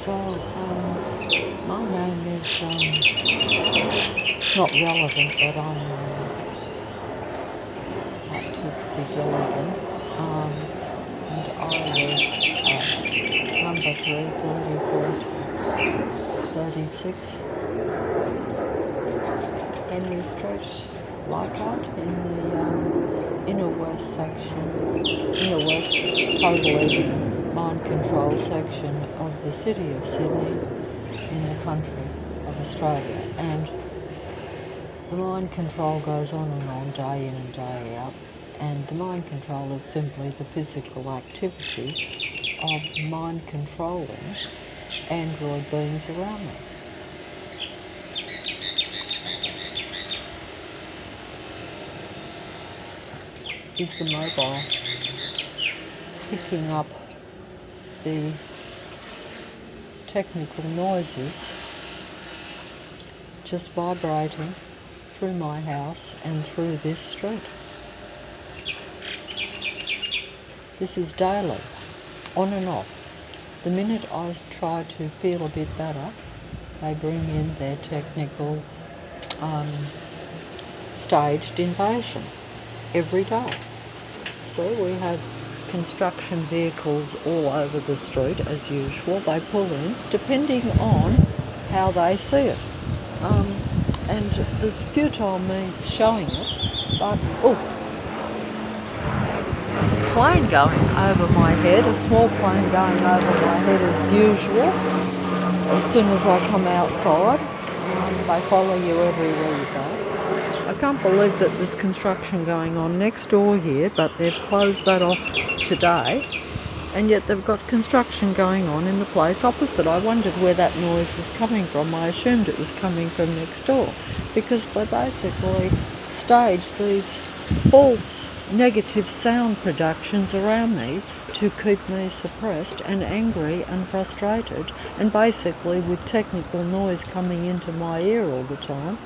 So, my name is, it's not relevant, but I'm at Tipsy Gilligan, and I live at number 33436 Henry Street, Leichhardt, in the inner west totally mind control section of the city of Sydney in the country of Australia. And the mind control goes on and on, day in and day out, and the mind control is simply the physical activity of mind controlling android beings around me. Is the mobile picking up the technical noises just vibrating through my house and through this street? This is daily, on and off. The minute I try to feel a bit better, they bring in their technical staged invasion every day. So we have construction vehicles all over the street as usual. They pull in depending on how they see it. And there's futile me showing it, but there's a plane going over my head, a small plane going over my head as usual. As soon as I come outside, they follow you everywhere you go. I can't believe that there's construction going on next door here, but they've closed that off today, and yet they've got construction going on in the place opposite. I wondered where that noise was coming from. I assumed it was coming from next door, because they basically staged these false negative sound productions around me to keep me suppressed and angry and frustrated, and basically with technical noise coming into my ear all the time.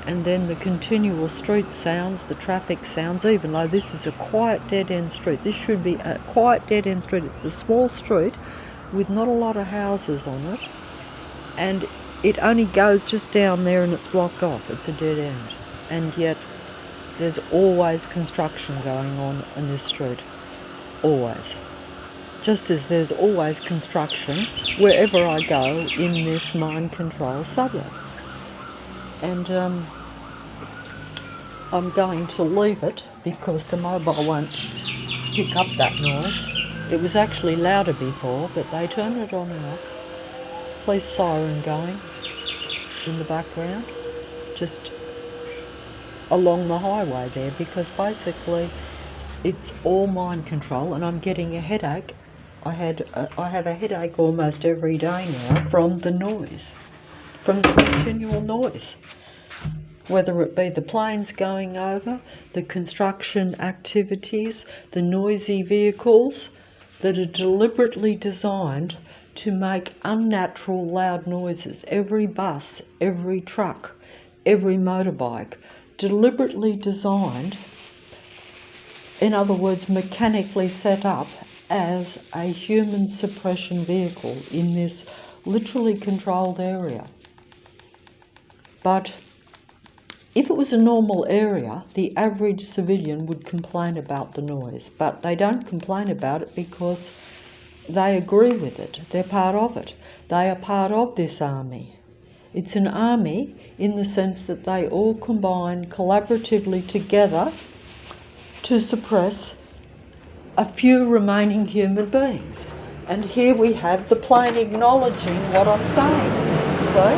And then the continual street sounds, the traffic sounds, even though this is a quiet dead-end street. This should be a quiet dead-end street. It's a small street with not a lot of houses on it, and it only goes just down there and it's blocked off. It's a dead end. And yet there's always construction going on in this street. Always. Just as there's always construction wherever I go in this mind control suburb. And I'm going to leave it because the mobile won't pick up that noise. It was actually louder before, but they turned it on and off. Police siren going in the background, just along the highway there, because basically it's all mind control, and I'm getting a headache. I have a headache almost every day now from the noise. From the continual noise, whether it be the planes going over, the construction activities, the noisy vehicles that are deliberately designed to make unnatural loud noises. Every bus, every truck, every motorbike, deliberately designed, in other words, mechanically set up as a human suppression vehicle in this literally controlled area. But if it was a normal area, the average civilian would complain about the noise. But they don't complain about it because they agree with it. They're part of it. They are part of this army. It's an army in the sense that they all combine collaboratively together to suppress a few remaining human beings. And here we have the plane acknowledging what I'm saying. So,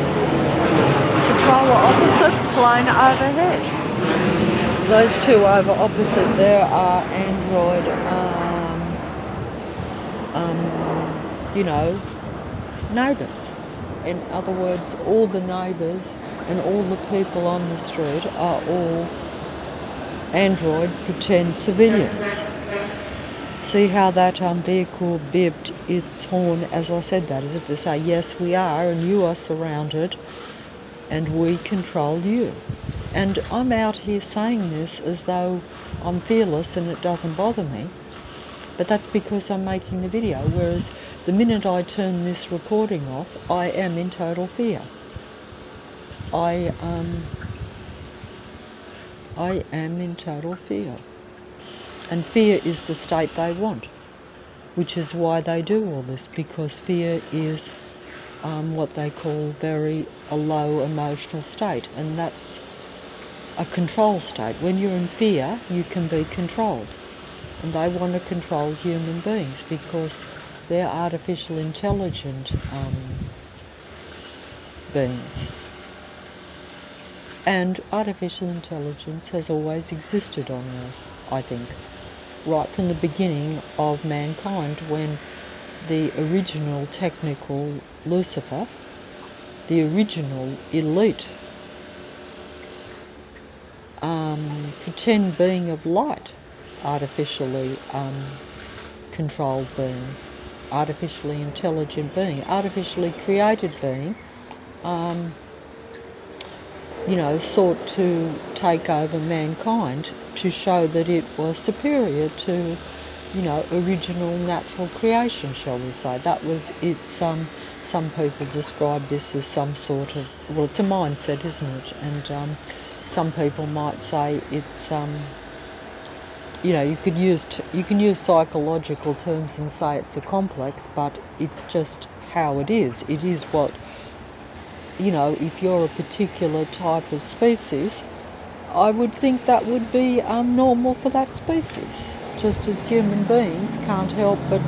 controller opposite, plane overhead. Those two over opposite there are android, neighbours. In other words, all the neighbours and all the people on the street are all android pretend civilians. See how that vehicle bipped its horn as I said that, as if to say, yes, we are, and you are surrounded, and we control you. And I'm out here saying this as though I'm fearless and it doesn't bother me, but that's because I'm making the video, whereas the minute I turn this recording off, I am in total fear. I am in total fear. And fear is the state they want, which is why they do all this, because fear is what they call a low emotional state, and that's a control state. When you're in fear, you can be controlled, and they want to control human beings because they're artificial intelligent beings. And artificial intelligence has always existed on Earth, I think, right from the beginning of mankind, when the original technical Lucifer, the original elite pretend being of light, artificially controlled being, artificially intelligent being, artificially created being, sought to take over mankind to show that it was superior to, original natural creation, shall we say. That was its, some people describe this as some sort of, well, it's a mindset, isn't it? And some people might say it's, you can use psychological terms and say it's a complex, but it's just how it is. It is what, if you're a particular type of species, I would think that would be normal for that species. Just as human beings can't help but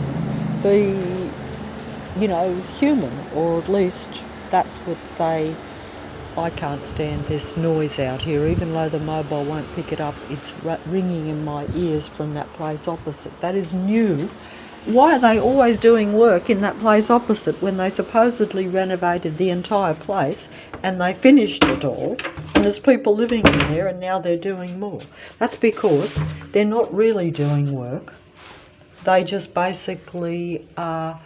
be, human, or at least that's what I can't stand this noise out here. Even though the mobile won't pick it up, it's ringing in my ears from that place opposite. That is new. Why are they always doing work in that place opposite when they supposedly renovated the entire place and they finished it all, and there's people living in there and now they're doing more? That's because they're not really doing work. They just basically are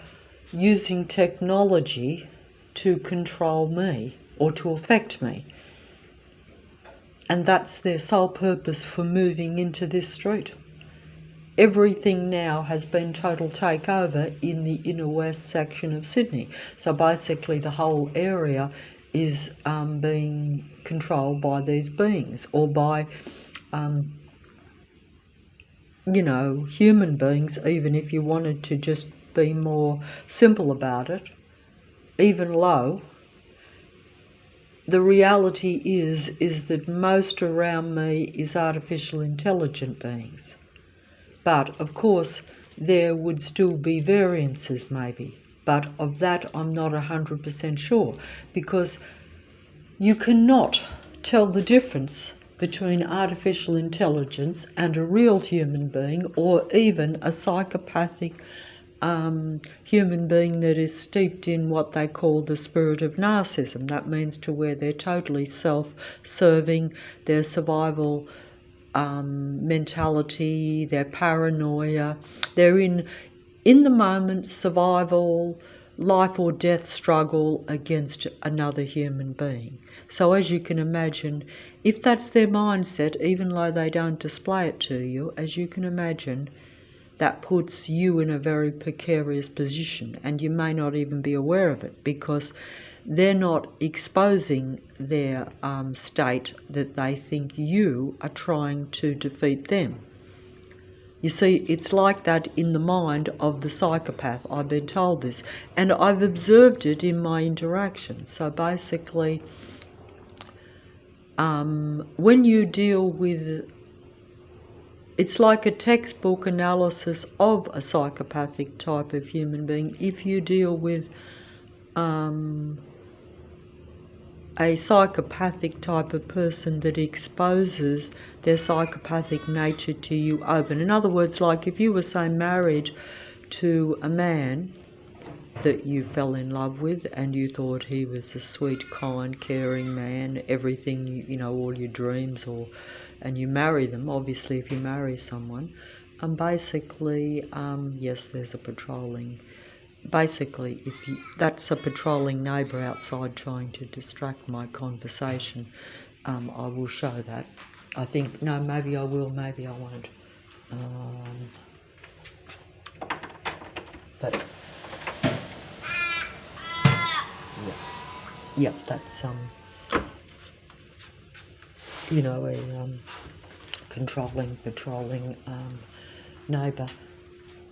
using technology to control me or to affect me. And that's their sole purpose for moving into this street. Everything now has been total takeover in the inner west section of Sydney. So basically the whole area is being controlled by these beings, or by, human beings, even if you wanted to just be more simple about it, even low. The reality is that most around me is artificial intelligent beings. But, of course, there would still be variances, maybe. But of that, I'm not 100% sure, because you cannot tell the difference between artificial intelligence and a real human being, or even a psychopathic human being that is steeped in what they call the spirit of narcissism. That means to where they're totally self-serving, their survival mentality, their paranoia, they're in the moment survival, life or death struggle against another human being. So as you can imagine, if that's their mindset, even though they don't display it to you, as you can imagine, that puts you in a very precarious position, and you may not even be aware of it, because they're not exposing their state that they think you are trying to defeat them. You see, it's like that in the mind of the psychopath. I've been told this, and I've observed it in my interactions. So basically, when you deal with, it's like a textbook analysis of a psychopathic type of human being. If you deal with a psychopathic type of person that exposes their psychopathic nature to you open. In other words, like if you were, say, married to a man that you fell in love with and you thought he was a sweet, kind, caring man, everything, all your dreams, and you marry them, obviously if you marry someone, and basically, yes, there's a patrolling. Basically, that's a patrolling neighbour outside trying to distract my conversation. I will show that. I think, no, maybe I will, maybe I won't. But Yep, that's you know, a controlling, patrolling neighbour.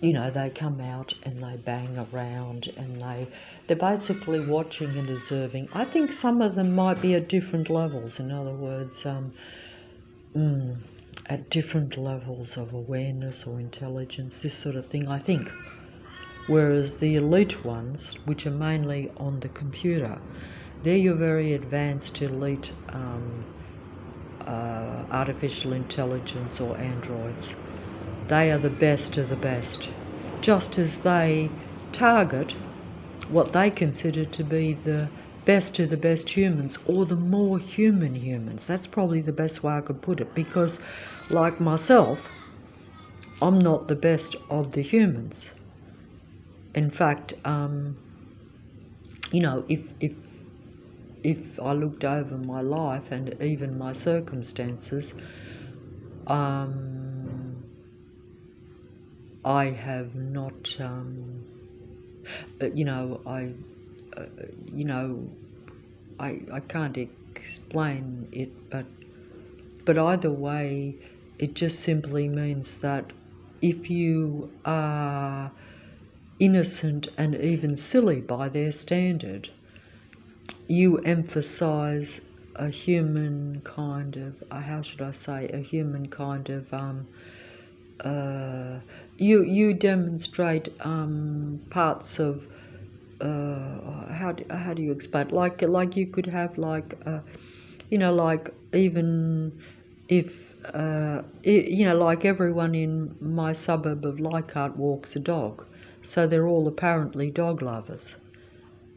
You know, they come out and they bang around and they're basically watching and observing. I think some of them might be at different levels. In other words, at different levels of awareness or intelligence, this sort of thing, I think. Whereas the elite ones, which are mainly on the computer, they're your very advanced elite artificial intelligence or androids. They are the best of the best, just as they target what they consider to be the best of the best humans, or the more human humans. That's probably the best way I could put it, because like myself, I'm not the best of the humans. In fact, you know, if I looked over my life and even my circumstances, I have not, you know, you know, I can't explain it, but either way, it just simply means that if you are innocent and even silly by their standard, you emphasize a human kind of, how should I say, a human kind of, you demonstrate parts of, how do you explain it? Like you could have like, you know, like even if, you know, like everyone in my suburb of Leichhardt walks a dog, so they're all apparently dog lovers.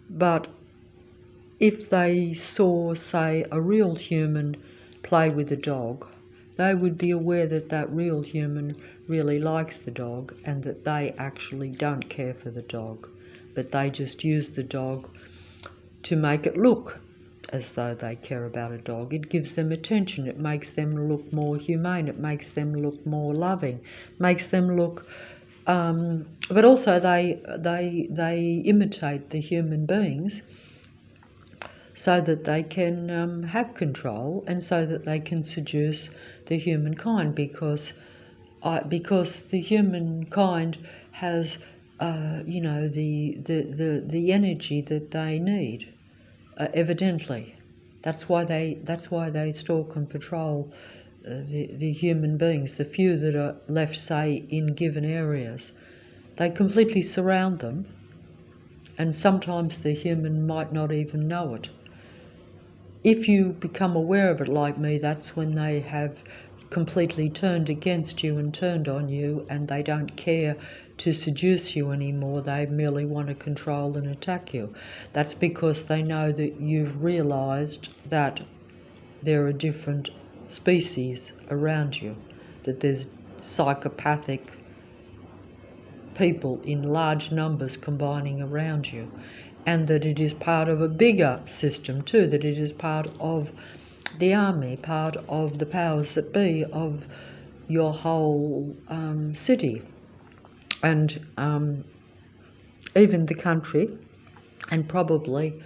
But if they saw, say, a real human play with a dog, they would be aware that that real human really likes the dog and that they actually don't care for the dog, but they just use the dog to make it look as though they care about a dog. It gives them attention, it makes them look more humane, it makes them look more loving, makes them look, but also they imitate the human beings so that they can have control and so that they can seduce the humankind, because the humankind has, you know, the energy that they need. Evidently, that's why they stalk and patrol the human beings, the few that are left, say, in given areas. They completely surround them, and sometimes the human might not even know it. If you become aware of it like me, that's when they have completely turned against you and turned on you, and they don't care to seduce you anymore. They merely want to control and attack you. That's because they know that you've realised that there are different species around you, that there's psychopathic people in large numbers combining around you, and that it is part of a bigger system too, that it is part of the army, part of the powers that be of your whole city, and even the country, and probably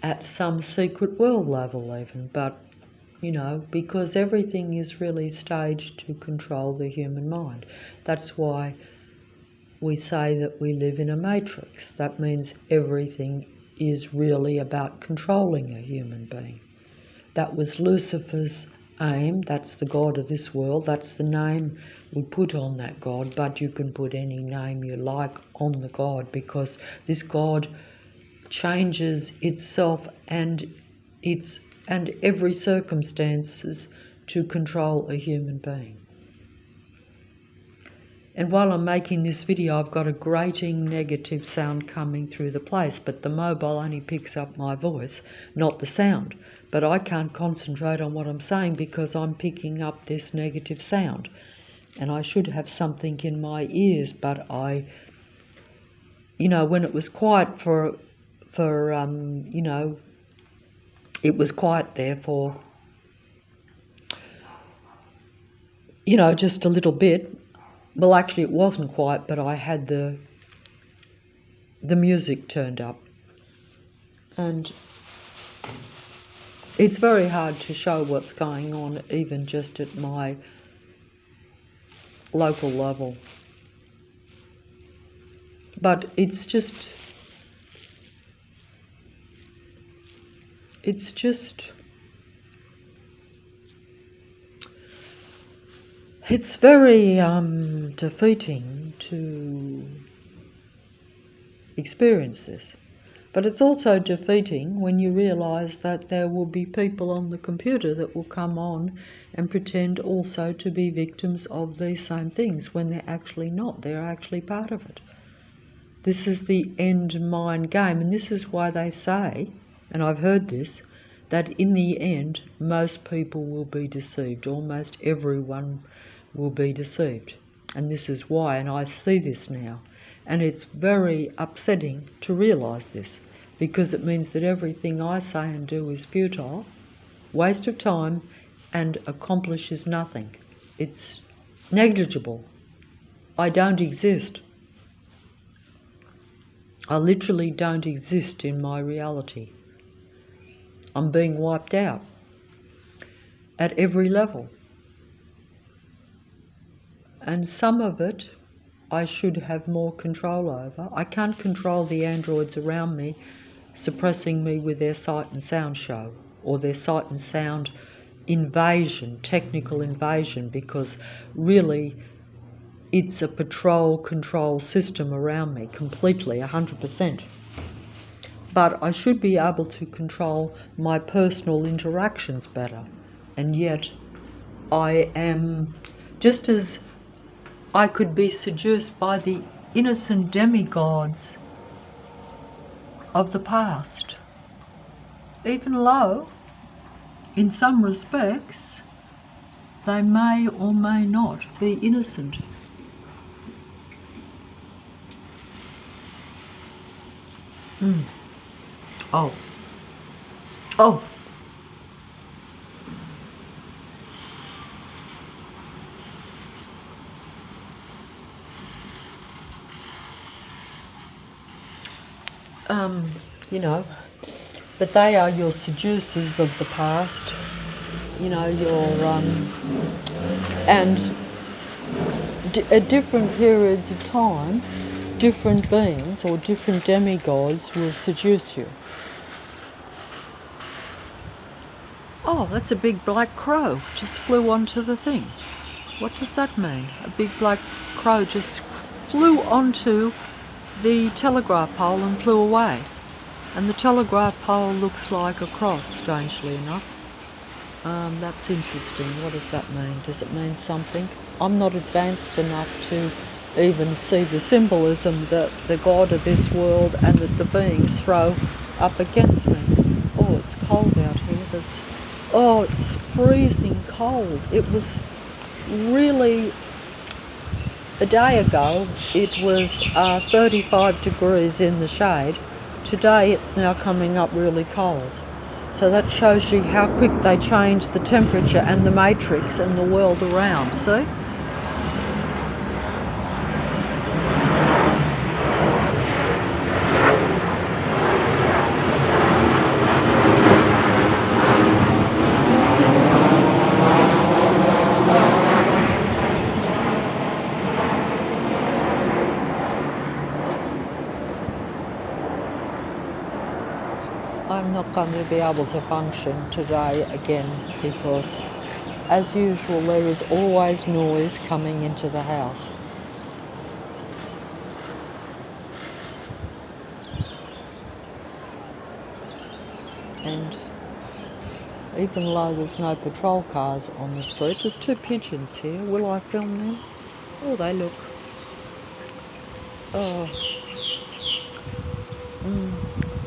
at some secret world level even. But, you know, because everything is really staged to control the human mind. That's why we say that we live in a matrix. That means everything is really about controlling a human being. That was Lucifer's aim. That's the god of this world. That's the name we put on that god, but you can put any name you like on the god, because this god changes itself and every circumstances to control a human being. And while I'm making this video, I've got a grating negative sound coming through the place, but the mobile only picks up my voice, not the sound. But I can't concentrate on what I'm saying because I'm picking up this negative sound. And I should have something in my ears, but you know, when it was quiet for you know, it was quiet there for, you know, just a little bit. Well, actually, it wasn't quiet, but I had the music turned up. And It's very hard to show what's going on, even just at my local level. But it's very defeating to experience this. But it's also defeating when you realise that there will be people on the computer that will come on and pretend also to be victims of these same things when they're actually not. They're actually part of it. This is the end mind game, and this is why they say, and I've heard this, that in the end most people will be deceived. Almost everyone will be deceived. And this is why, and I see this now. And it's very upsetting to realise this, because it means that everything I say and do is futile, waste of time, and accomplishes nothing. It's negligible. I don't exist. I literally don't exist in my reality. I'm being wiped out at every level. And some of it I should have more control over. I can't control the androids around me suppressing me with their sight and sound show, or their sight and sound invasion, technical invasion, because really it's a patrol control system around me completely, 100%. But I should be able to control my personal interactions better. And yet I am, just as I could be seduced by the innocent demigods of the past, even though, in some respects, they may or may not be innocent. Oh. You know, but they are your seducers of the past, you know, and at different periods of time, different beings or different demigods will seduce you. Oh, that's a big black crow, just flew onto the thing. What does that mean? A big black crow just flew onto the telegraph pole and flew away. And the telegraph pole looks like a cross, strangely enough. That's interesting. What does that mean? Does it mean something? I'm not advanced enough to even see the symbolism that the God of this world and that the beings throw up against me. Oh, it's cold out here. Oh, it's freezing cold. It was really, a day ago, it was 35 degrees in the shade. Today it's now coming up really cold. So that shows you how quick they change the temperature and the matrix and the world around, see? I'm not going to be able to function today again because, as usual, there is always noise coming into the house. And even though there's no patrol cars on the street, there's two pigeons here. Will I film them? Oh, they look. Oh.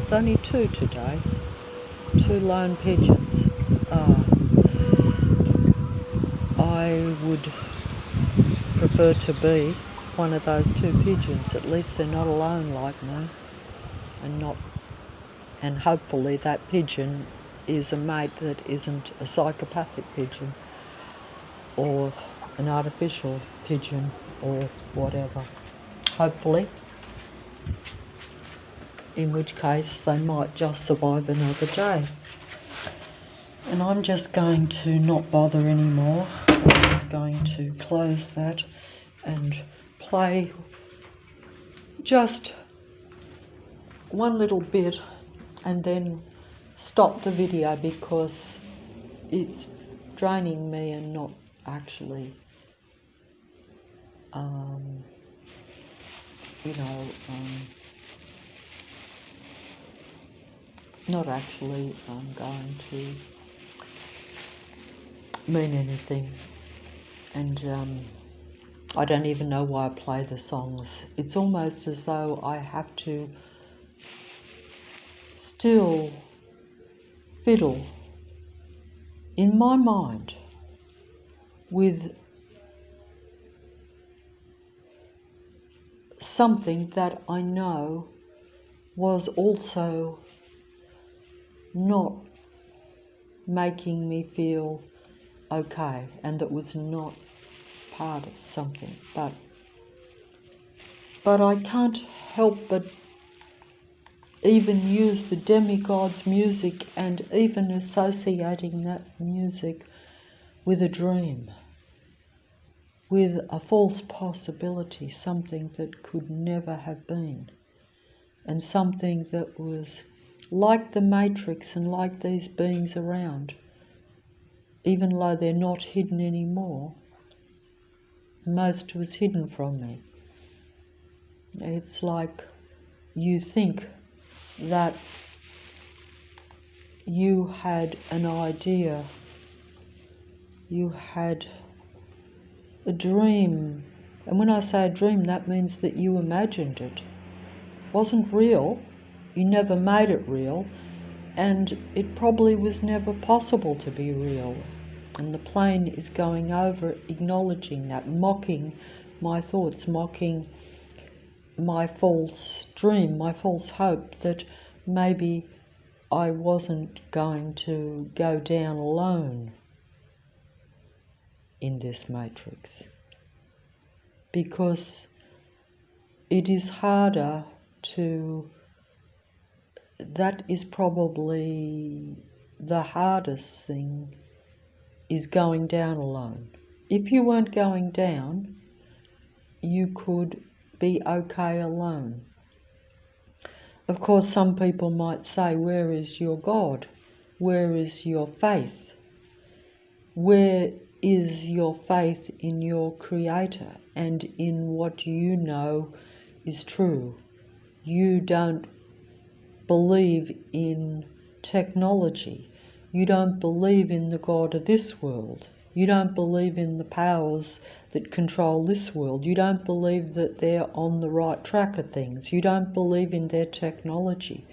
It's only two today. Two lone pigeons. I would prefer to be one of those two pigeons. At least they're not alone like me. And hopefully that pigeon is a mate that isn't a psychopathic pigeon or an artificial pigeon or whatever. Hopefully. in which case they might just survive another day. And I'm just going to not bother anymore. I'm just going to close that and play just one little bit and then stop the video because it's draining me and not actually not actually going to mean anything. And I don't even know why I play the songs. It's almost as though I have to still fiddle in my mind with something that I know was also not making me feel okay, and that was not part of something. But I can't help but even use the demigod's music and even associating that music with a dream, with a false possibility, something that could never have been, and something that was like the Matrix and like these beings around, even though they're not hidden anymore. Most was hidden from me. It's like you think that you had an idea, you had a dream, and when I say a dream, that means that you imagined it. It wasn't real, you never made it real, and it probably was never possible to be real. And the plane is going over it, acknowledging that, mocking my thoughts, mocking my false dream, my false hope that maybe I wasn't going to go down alone in this matrix. Because it is harder to, that is probably the hardest thing, is going down alone. If you weren't going down, you could be okay alone. Of course, some people might say, where is your God? Where is your faith? Where is your faith in your Creator and in what you know is true? You don't believe in technology. You don't believe in the God of this world. You don't believe in the powers that control this world. You don't believe that they're on the right track of things. You don't believe in their technology.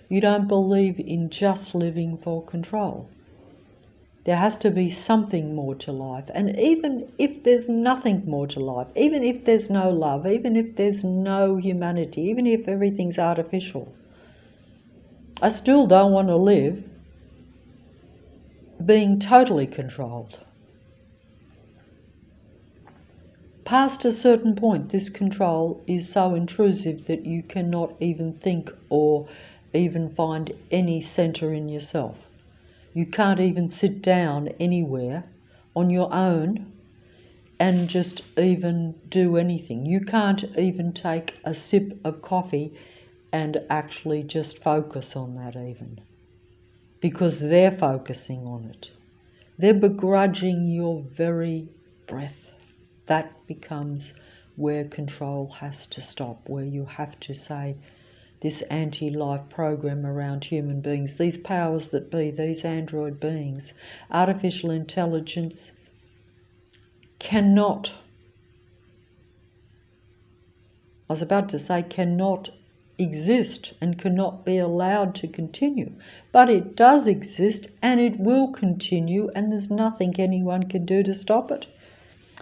You don't believe in just living for control. There has to be something more to life. And even if there's nothing more to life, even if there's no love, even if there's no humanity, even if everything's artificial, I still don't want to live being totally controlled. Past a certain point, this control is so intrusive that you cannot even think or even find any centre in yourself. You can't even sit down anywhere on your own and just even do anything. You can't even take a sip of coffee and actually just focus on that even, because they're focusing on it. They're begrudging your very breath. That becomes where control has to stop, where you have to say, this anti-life program around human beings, these powers that be, these android beings, artificial intelligence cannot, I was about to say cannot exist and cannot be allowed to continue. But it does exist and it will continue, and there's nothing anyone can do to stop it.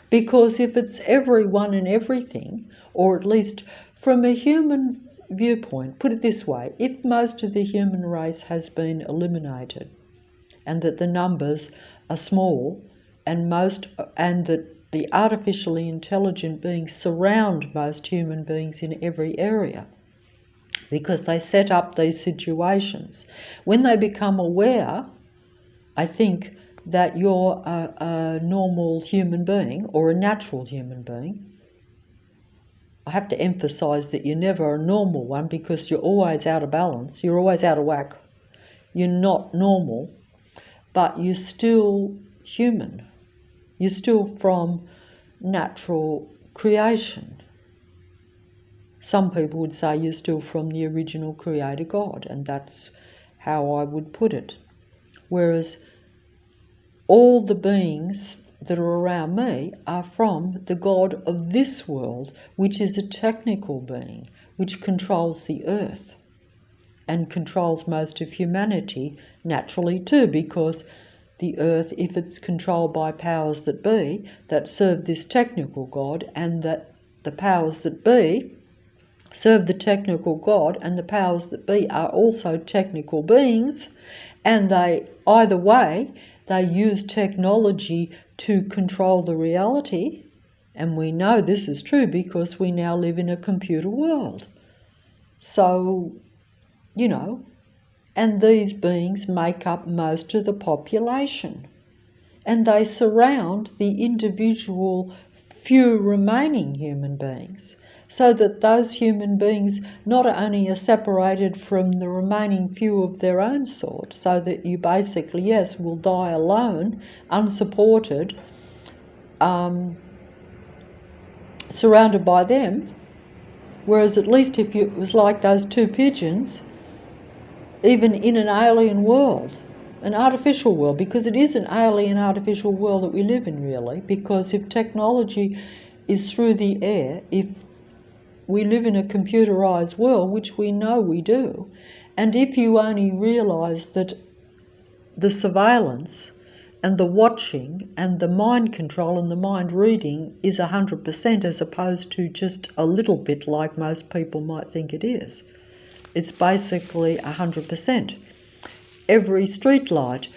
Because if it's everyone and everything, or at least from a human viewpoint, put it this way, if most of the human race has been eliminated and that the numbers are small and that the artificially intelligent beings surround most human beings in every area, because they set up these situations. When they become aware, I think, that you're a normal human being or a natural human being. I have to emphasise that you're never a normal one, because you're always out of balance, you're always out of whack. You're not normal, but you're still human. You're still from natural creation. Some people would say you're still from the original creator God, and that's how I would put it. Whereas all the beings that are around me are from the God of this world, which is a technical being, which controls the earth and controls most of humanity naturally too, because the earth, if it's controlled by powers that be that serve this technical God, and that the powers that be serve the technical God, and the powers that be are also technical beings, and they, either way, they use technology to control the reality. And we know this is true because we now live in a computer world. So, you know, and these beings make up most of the population, and they surround the individual few remaining human beings, so that those human beings not only are separated from the remaining few of their own sort, so that you basically, yes, will die alone, unsupported, surrounded by them, whereas at least if it was like those two pigeons, even in an alien world, an artificial world, because it is an alien artificial world that we live in, really, because if technology is through the air, if we live in a computerised world, which we know we do, and if you only realise that the surveillance and the watching and the mind control and the mind reading is 100%, as opposed to just a little bit like most people might think it is. It's basically 100%. Every street light,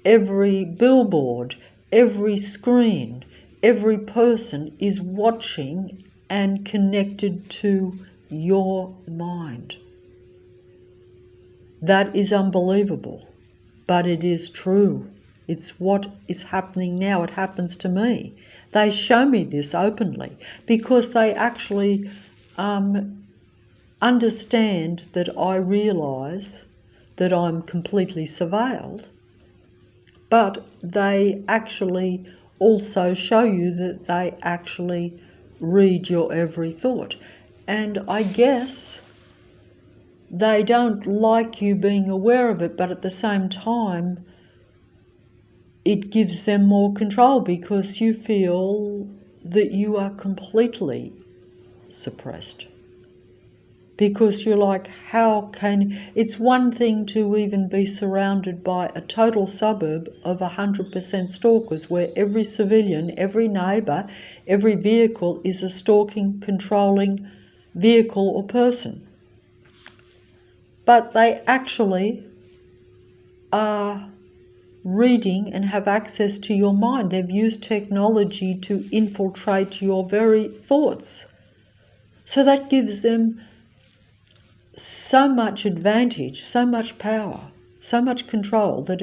every billboard, every screen, every person is watching and connected to your mind. That is unbelievable, but it is true. It's what is happening now. It happens to me. They show me this openly because they actually understand that I realise that I'm completely surveilled, but they actually also show you that they actually read your every thought. And I guess they don't like you being aware of it, but at the same time, it gives them more control because you feel that you are completely suppressed. Because you're like, how can... It's one thing to even be surrounded by a total suburb of 100% stalkers, where every civilian, every neighbour, every vehicle is a stalking, controlling vehicle or person. But they actually are reading and have access to your mind. They've used technology to infiltrate your very thoughts. So that gives them so much advantage, so much power, so much control, that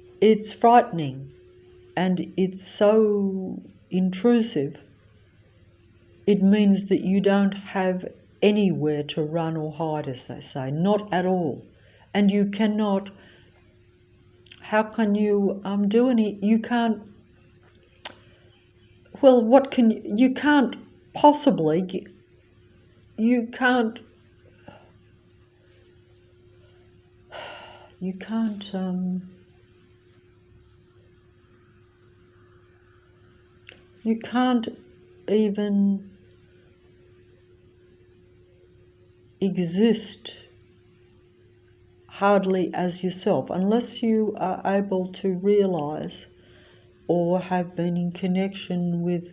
it's frightening, and it's so intrusive. It means that you don't have anywhere to run or hide, as they say, not at all. And you cannot, how can you do any, you can't, well, what can you can't possibly, you can't even exist hardly as yourself unless you are able to realise or have been in connection with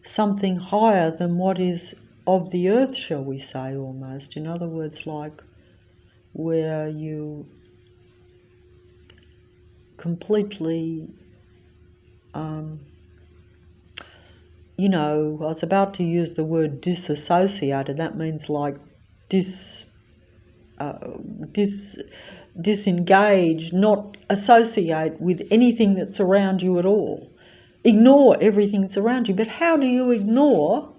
something higher than what is of the earth, shall we say, almost. In other words, like where you completely you know, I was about to use the word disassociated. That means like disengage, not associate with anything that's around you at all. Ignore everything that's around you. But how do you ignore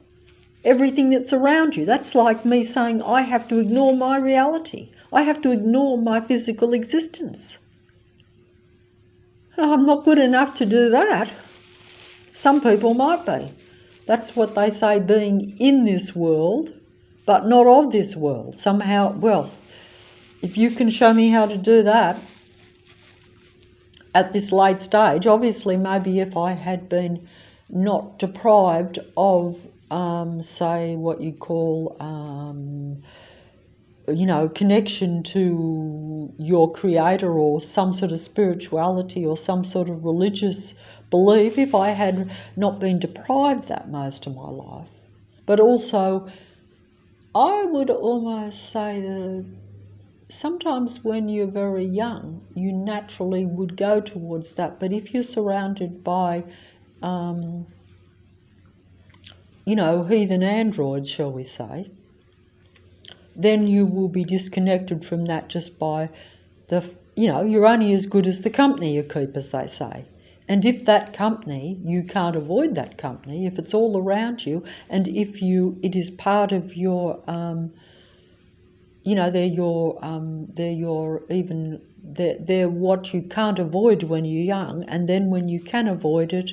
everything that's around you? That's like me saying I have to ignore my reality. I have to ignore my physical existence. I'm not good enough to do that. Some people might be. That's what they say, being in this world, but not of this world. Somehow, well, if you can show me how to do that at this late stage, obviously maybe if I had been not deprived of, say, what you call, you know, connection to your creator or some sort of spirituality or some sort of religious belief, if I had not been deprived that most of my life. But also, I would almost say that sometimes when you're very young, you naturally would go towards that. But if you're surrounded by, you know, heathen androids, shall we say, then you will be disconnected from that just by the, you know, you're only as good as the company you keep, as they say. And if that company, you can't avoid that company, if it's all around you, and if it is part of your, you know, they're what you can't avoid when you're young, and then when you can avoid it,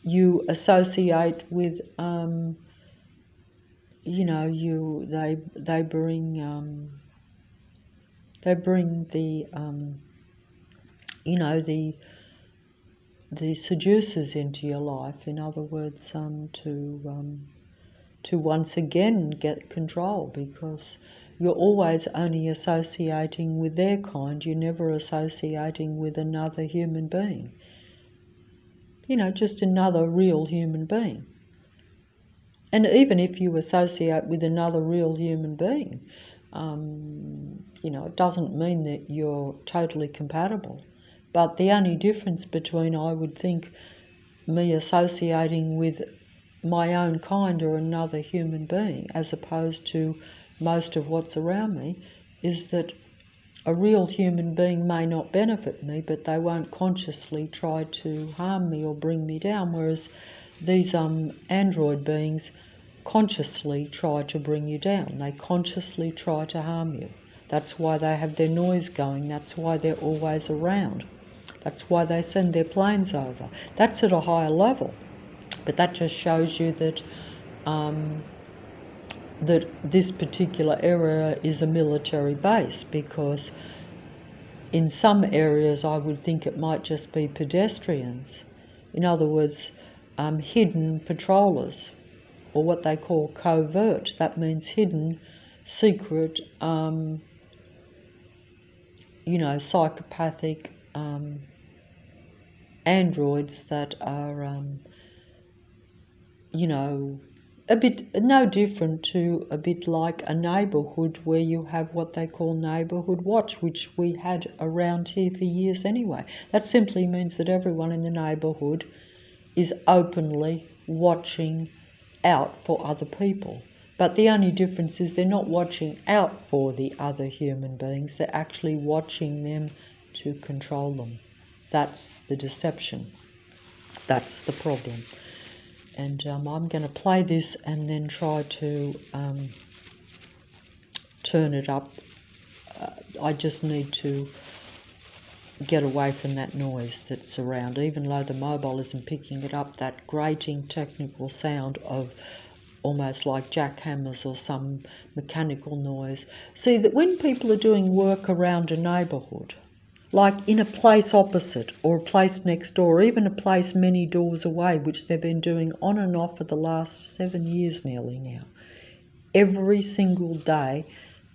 you associate with, you know, they bring the, you know, the seducers into your life. In other words, to once again get control, because you're always only associating with their kind. You're never associating with another human being. You know, just another real human being. And even if you associate with another real human being, you know, it doesn't mean that you're totally compatible. But the only difference between, I would think, me associating with my own kind or another human being as opposed to most of what's around me is that a real human being may not benefit me, but they won't consciously try to harm me or bring me down, whereas these android beings consciously try to bring you down. They consciously try to harm you. That's why they have their noise going. That's why they're always around. That's why they send their planes over. That's at a higher level. But that just shows you that that this particular area is a military base, because in some areas I would think it might just be pedestrians. In other words, hidden patrollers, or what they call covert. That means hidden, secret, you know, psychopathic androids that are, you know, a bit no different to a bit like a neighbourhood where you have what they call neighbourhood watch, which we had around here for years anyway. That simply means that everyone in the neighbourhood is openly watching out for other people. But the only difference is they're not watching out for the other human beings, they're actually watching them to control them. That's the deception. That's the problem. And I'm going to play this and then try to turn it up. I just need to get away from that noise that's around, even though the mobile isn't picking it up, that grating technical sound of almost like jackhammers or some mechanical noise. See, that when people are doing work around a neighbourhood, like in a place opposite or a place next door, or even a place many doors away, which they've been doing on and off for the last 7 years nearly now, every single day,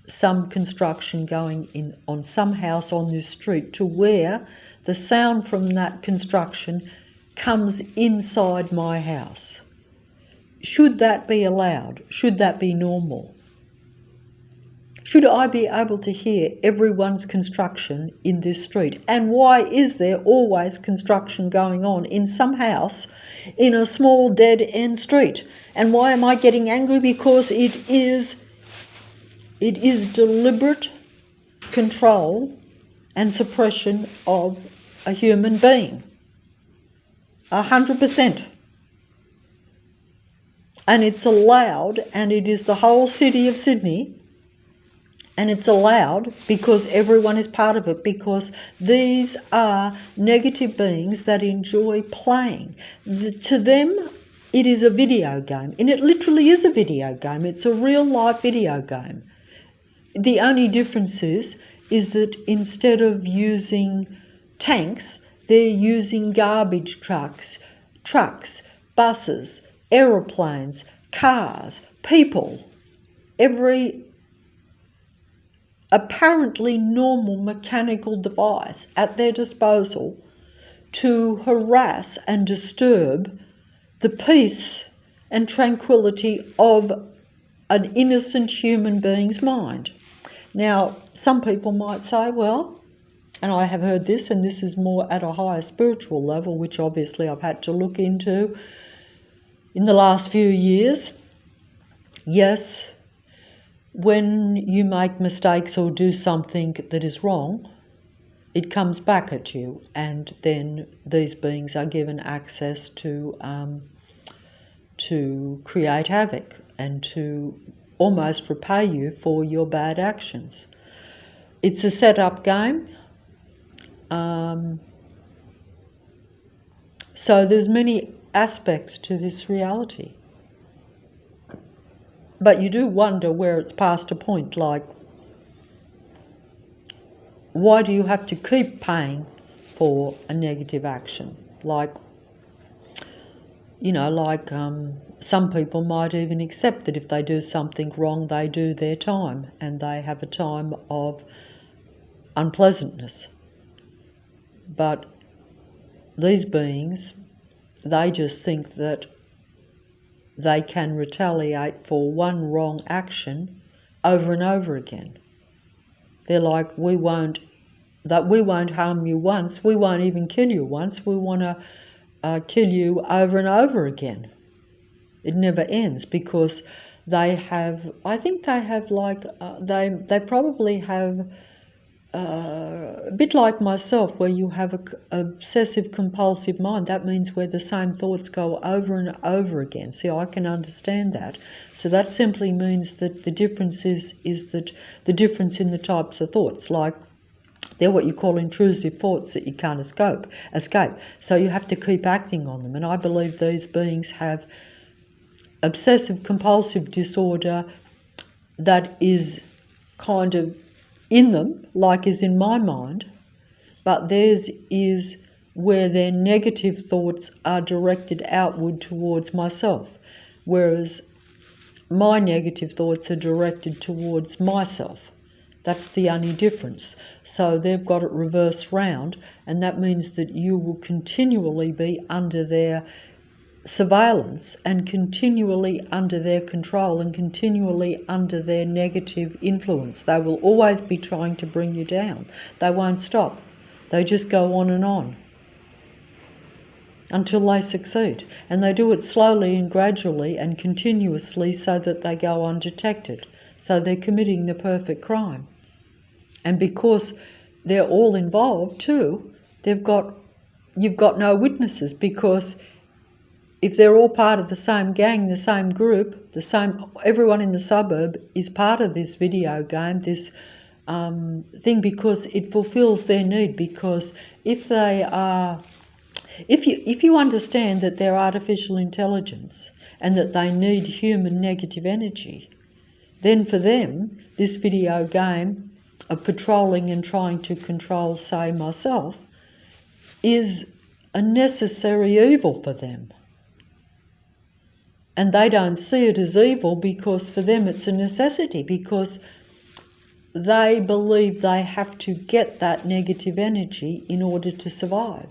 some construction going in on some house on this street, to where the sound from that construction comes inside my house. Should that be allowed? Should that be normal? Should I be able to hear everyone's construction in this street? And why is there always construction going on in some house in a small dead-end street? And why am I getting angry? Because it is deliberate control and suppression of a human being. 100%. And it's allowed, and it is the whole city of Sydney. And it's allowed because everyone is part of it, because these are negative beings that enjoy playing. To them, it is a video game, and it literally is a video game. It's a real-life video game. The only difference is that instead of using tanks, they're using garbage trucks, buses, aeroplanes, cars, people, every apparently normal mechanical device at their disposal to harass and disturb the peace and tranquility of an innocent human being's mind. Now, some people might say, well, and I have heard this, and this is more at a higher spiritual level, which obviously I've had to look into in the last few years. Yes, when you make mistakes or do something that is wrong, it comes back at you, and then these beings are given access to create havoc and to almost repay you for your bad actions. It's a set-up game. So there's many aspects to this reality. But you do wonder where it's past a point, like, why do you have to keep paying for a negative action? Like, some people might even accept that if they do something wrong, they do their time, and they have a time of unpleasantness. But these beings, they just think that they can retaliate for one wrong action over and over again. They're like, we won't harm you once, we won't even kill you once, we want to kill you over and over again. It never ends, because they have, I think they have like, they probably have a bit like myself, where you have an obsessive compulsive mind. That means where the same thoughts go over and over again. See, I can understand that. So that simply means that the difference is that the difference in the types of thoughts, like they're what you call intrusive thoughts that you can't escape. So you have to keep acting on them. And I believe these beings have obsessive compulsive disorder that is kind of in them, like is in my mind, but theirs is where their negative thoughts are directed outward towards myself, whereas my negative thoughts are directed towards myself. That's the only difference. So they've got it reversed round, and that means that you will continually be under their surveillance and continually under their control and continually under their negative influence. They will always be trying to bring you down. They won't stop. They just go on until they succeed. And they do it slowly and gradually and continuously so that they go undetected. So they're committing the perfect crime. And because they're all involved too, you've got no witnesses, because if they're all part of the same gang, the same group, everyone in the suburb is part of this video game, this thing, because it fulfills their need. Because if you understand that they're artificial intelligence and that they need human negative energy, then for them, this video game of patrolling and trying to control, say, myself, is a necessary evil for them. And they don't see it as evil, because for them it's a necessity, because they believe they have to get that negative energy in order to survive.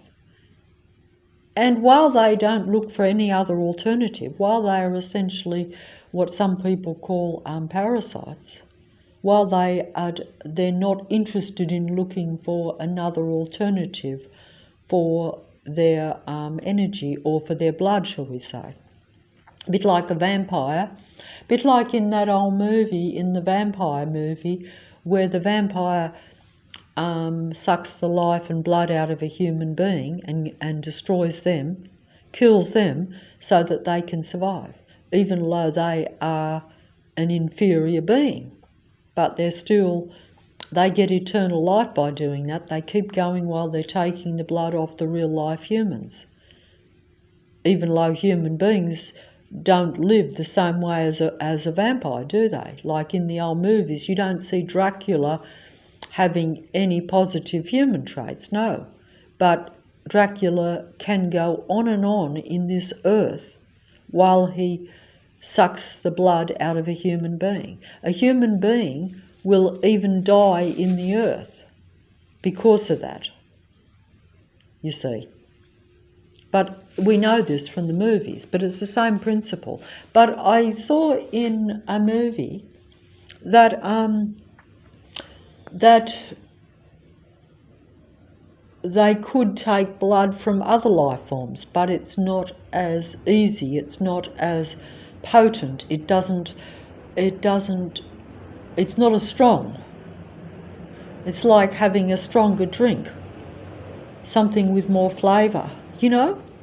And while they don't look for any other alternative, while they are essentially what some people call parasites, while they're not interested in looking for another alternative for their energy or for their blood, shall we say. A bit like a vampire, a bit like in that old movie, in the vampire movie, where the vampire sucks the life and blood out of a human being and destroys them, kills them so that they can survive, even though they are an inferior being. But they get eternal life by doing that. They keep going while they're taking the blood off the real life humans. Even though human beings don't live the same way as a vampire, do they? Like in the old movies, you don't see Dracula having any positive human traits, no. But Dracula can go on and on in this earth while he sucks the blood out of a human being. A human being will even die in the earth because of that, you see. But we know this from the movies, but it's the same principle. But I saw in a movie that that they could take blood from other life forms, but it's not as easy, it's not as potent, it's not as strong. It's like having a stronger drink, something with more flavour,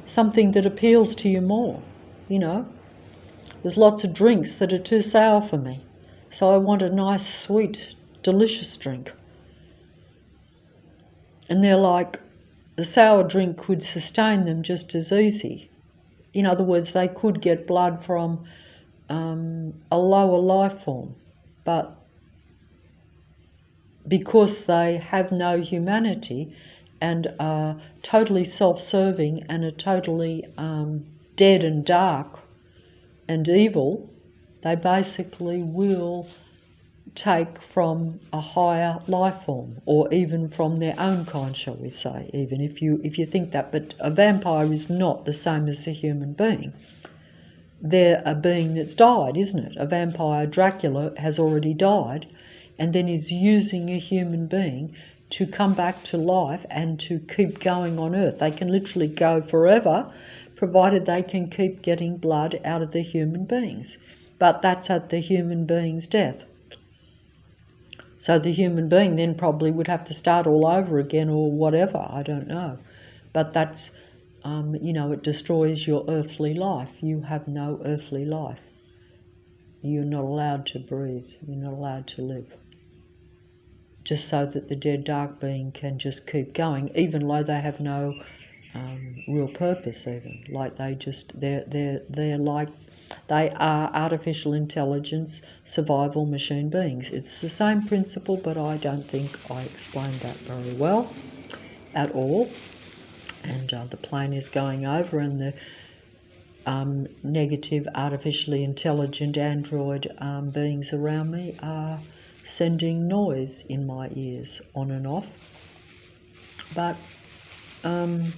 something that appeals to you more, There's lots of drinks that are too sour for me, so I want a nice, sweet, delicious drink. And they're like, the sour drink could sustain them just as easy. In other words, they could get blood from a lower life form, but because they have no humanity and are totally self-serving and are totally dead and dark and evil, they basically will take from a higher life form, or even from their own kind, shall we say, even if you think that. But a vampire is not the same as a human being. They're a being that's died, isn't it? A vampire, Dracula, has already died and then is using a human being to come back to life and to keep going on earth. They can literally go forever, provided they can keep getting blood out of the human beings. But that's at the human being's death. So the human being then probably would have to start all over again or whatever, I don't know. But that's, it destroys your earthly life. You have no earthly life. You're not allowed to breathe. You're not allowed to live. Just so that the dead dark being can just keep going, even though they have no real purpose even. Like they're like, they are artificial intelligence, survival machine beings. It's the same principle, but I don't think I explained that very well at all. And the plane is going over, and the negative artificially intelligent android beings around me are sending noise in my ears on and off. But I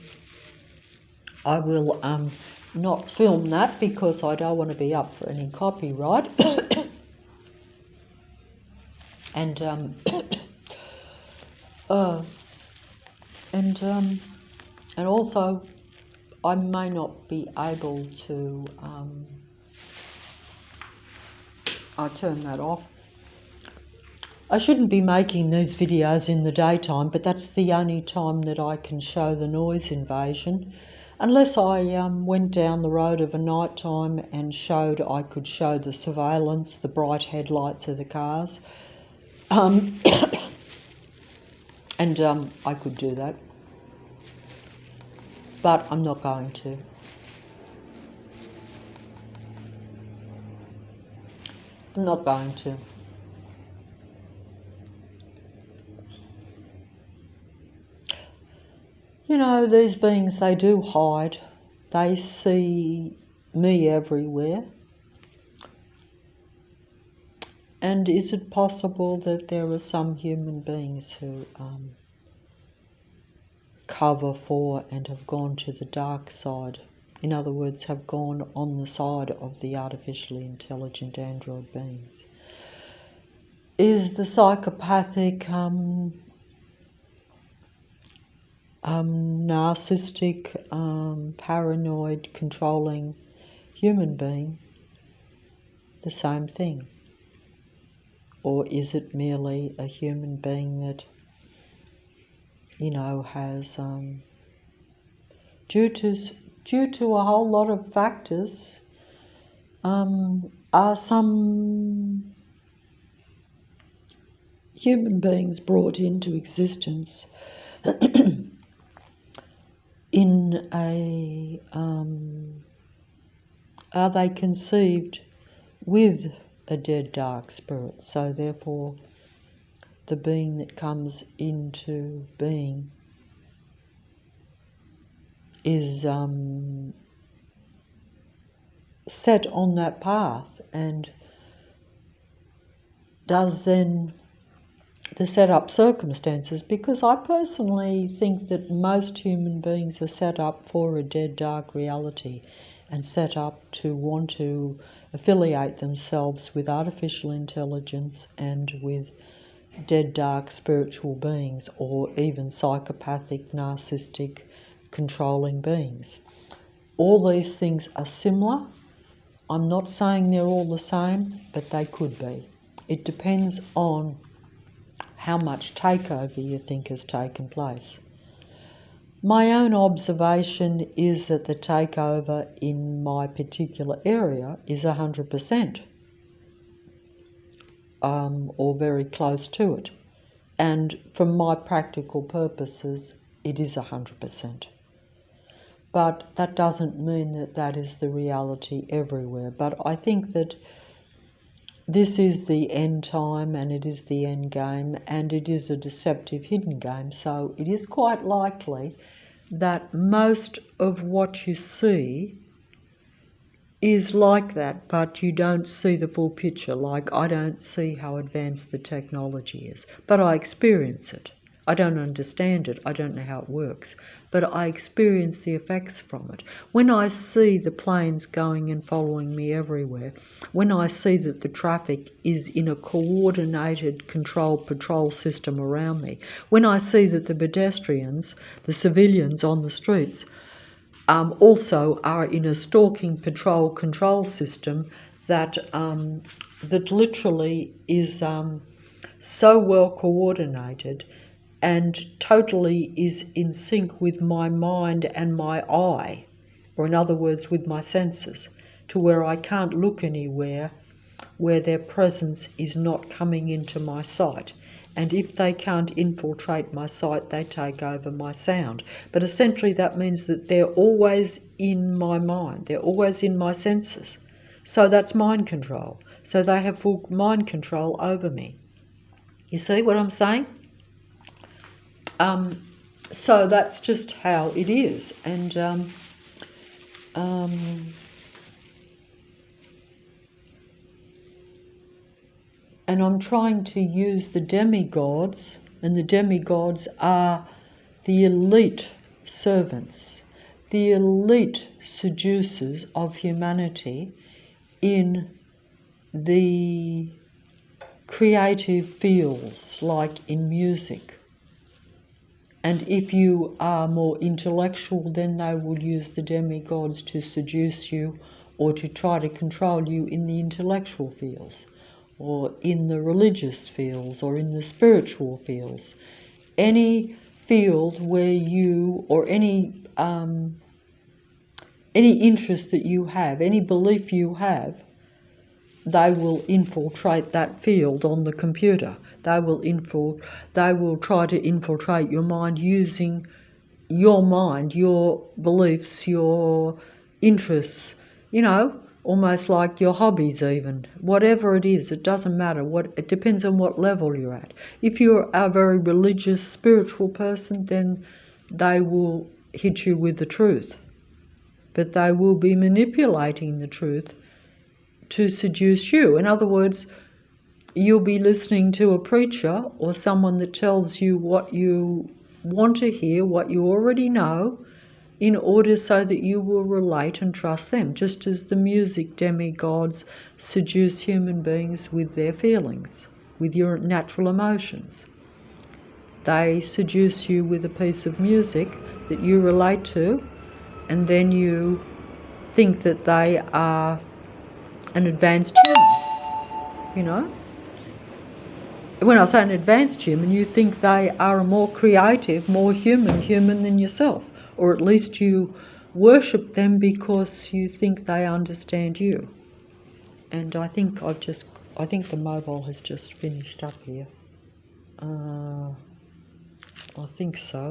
will not film that because I don't want to be up for any copyright. and also I may not be able to I'll turn that off. I shouldn't be making these videos in the daytime, but that's the only time that I can show the noise invasion. Unless I went down the road of a night time and I could show the surveillance, the bright headlights of the cars. And I could do that. But I'm not going to. I'm not going to. These beings, they do hide. They see me everywhere. And is it possible that there are some human beings who cover for and have gone to the dark side? In other words, have gone on the side of the artificially intelligent android beings. is the psychopathic, narcissistic, paranoid, controlling human being the same thing? Or is it merely a human being that, has, due to a whole lot of factors, are some human beings brought into existence in a, are they conceived with a dead dark spirit? So therefore the being that comes into being is set on that path and does then the set up circumstances, because I personally think that most human beings are set up for a dead dark reality and set up to want to affiliate themselves with artificial intelligence and with dead dark spiritual beings, or even psychopathic, narcissistic, controlling beings. All these things are similar. I'm not saying they're all the same, but they could be. It depends on how much takeover you think has taken place. My own observation is that the takeover in my particular area is 100%, or very close to it. And from my practical purposes, it is 100%. But that doesn't mean that that is the reality everywhere. But I think that this is the end time, and it is the end game, and it is a deceptive hidden game. So it is quite likely that most of what you see is like that, but you don't see the full picture. Like, I don't see how advanced the technology is, but I experience it. I don't understand it, I don't know how it works, but I experience the effects from it. When I see the planes going and following me everywhere, when I see that the traffic is in a coordinated controlled patrol system around me, when I see that the pedestrians, the civilians on the streets, also are in a stalking patrol control system that that literally is so well coordinated and totally is in sync with my mind and my eye, or in other words, with my senses, to where I can't look anywhere where their presence is not coming into my sight. And if they can't infiltrate my sight, they take over my sound. But essentially that means that they're always in my mind, they're always in my senses. So that's mind control. So they have full mind control over me. You see what I'm saying? So that's just how it is. And I'm trying to use the demigods, and the demigods are the elite servants, the elite seducers of humanity in the creative fields, like in music. And if you are more intellectual, then they will use the demigods to seduce you or to try to control you in the intellectual fields, or in the religious fields, or in the spiritual fields. Any field where you, or any interest that you have, any belief you have, they will infiltrate that field on the computer. They will try to infiltrate your mind using your mind, your beliefs, your interests, almost like your hobbies even. Whatever it is, it doesn't matter. It depends on what level you're at. If you're a very religious, spiritual person, then they will hit you with the truth. But they will be manipulating the truth to seduce you. In other words, you'll be listening to a preacher or someone that tells you what you want to hear, what you already know, in order so that you will relate and trust them, just as the music demigods seduce human beings with their feelings. with your natural emotions. They seduce you with a piece of music that you relate to, and then you think that they are an advanced human, you know. When I say an advanced human, you think they are a more creative, more human than yourself, or at least you worship them because you think they understand you. And I think the mobile has just finished up here. I think so.